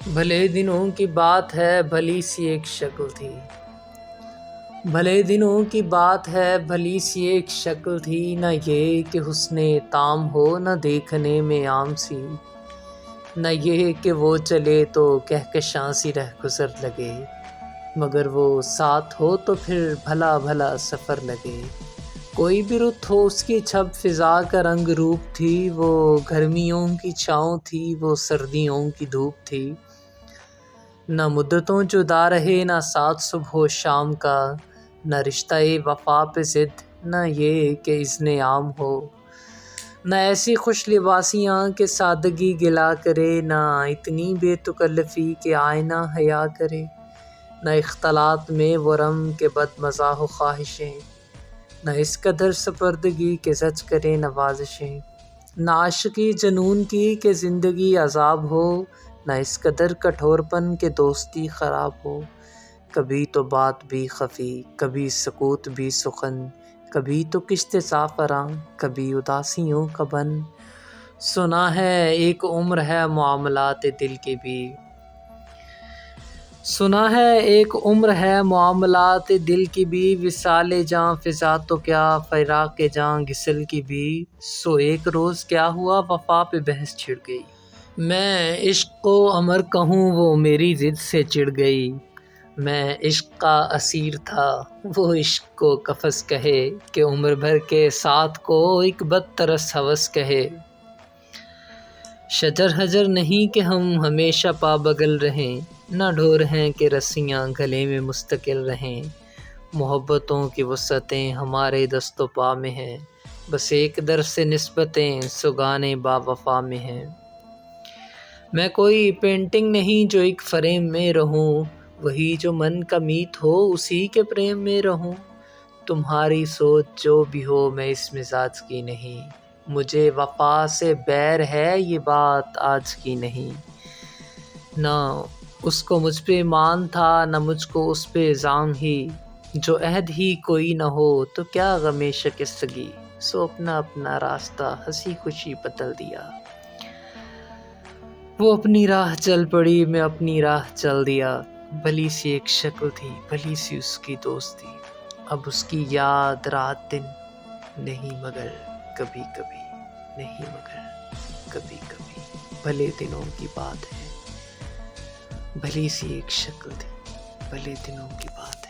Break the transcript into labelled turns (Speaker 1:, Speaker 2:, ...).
Speaker 1: بھلے دنوں کی بات ہے بھلی سی ایک شکل تھی، بھلے دنوں کی بات ہے بھلی سی ایک شکل تھی، نہ یہ کہ حسن تام ہو نہ دیکھنے میں عام سی، نہ یہ کہ وہ چلے تو کہکشاں سی رہ گزر لگے، مگر وہ ساتھ ہو تو پھر بھلا بھلا سفر لگے۔ کوئی بھی رت ہو اس کی چھب فضا کا رنگ روپ تھی، وہ گرمیوں کی چھاؤں تھی، وہ سردیوں کی دھوپ تھی، نہ مدتوں جدا رہے نہ ساتھ صبح و شام کا، نہ رشتہ وفا پہ ضد نہ یہ کہ اذن عام ہو، نہ ایسی خوش لباسیاں کہ سادگی گلا کرے، نہ اتنی بے تکلفی کہ آئینہ حیا کرے، نہ اختلاط میں وہ رم کے بد مزاح و خواہشیں، نہ اس قدر سپردگی کہ زج کرے نوازشیں، نہ عاشقی جنون کی کہ زندگی عذاب ہو، نہ اس قدر کٹھور پن کہ دوستی خراب ہو۔ کبھی تو بات بھی خفی، کبھی سکوت بھی سخن، کبھی تو کشت زعفراں، کبھی اداسیوں کا بن۔ سنا ہے ایک عمر ہے معاملات دل کی بھی، سنا ہے ایک عمر ہے معاملات دل کی بھی، وصال جاں فضا تو کیا فراق جاں غسل کی بھی، سو ایک روز کیا ہوا وفا پہ بحث چھڑ گئی، میں عشق کو امر کہوں وہ میری ضد سے چڑ گئی، میں عشق کا اسیر تھا وہ عشق کو قفس کہے، کہ عمر بھر کے ساتھ کو ایک بدترس ہوس کہے، شجر حجر نہیں کہ ہم ہمیشہ پا بگل رہیں، نہ ڈھور ہیں کہ رسیاں گلے میں مستقل رہیں، محبتوں کی وسعتیں ہمارے دست و پا میں ہیں، بس ایک در سے نسبتیں سگانے با وفا میں ہیں۔ میں کوئی پینٹنگ نہیں جو ایک فریم میں رہوں، وہی جو من کا میت ہو اسی کے پریم میں رہوں، تمہاری سوچ جو بھی ہو میں اس مزاج کی نہیں، مجھے وفا سے بیر ہے یہ بات آج کی نہیں، نہ اس کو مجھ پہ ایمان تھا نہ مجھ کو اس پہ الزام ہی، جو عہد ہی کوئی نہ ہو تو کیا غم شکستگی، سو اپنا اپنا راستہ ہنسی خوشی بدل دیا، وہ اپنی راہ چل پڑی میں اپنی راہ چل دیا، بھلی سی ایک شکل تھی بھلی سی اس کی دوستی، اب اس کی یاد رات دن نہیں مگر کبھی کبھی، نہیں مگر کبھی کبھی، بھلے دنوں کی بات ہے بھلی سی ایک شکل تھی بھلے دنوں کی بات۔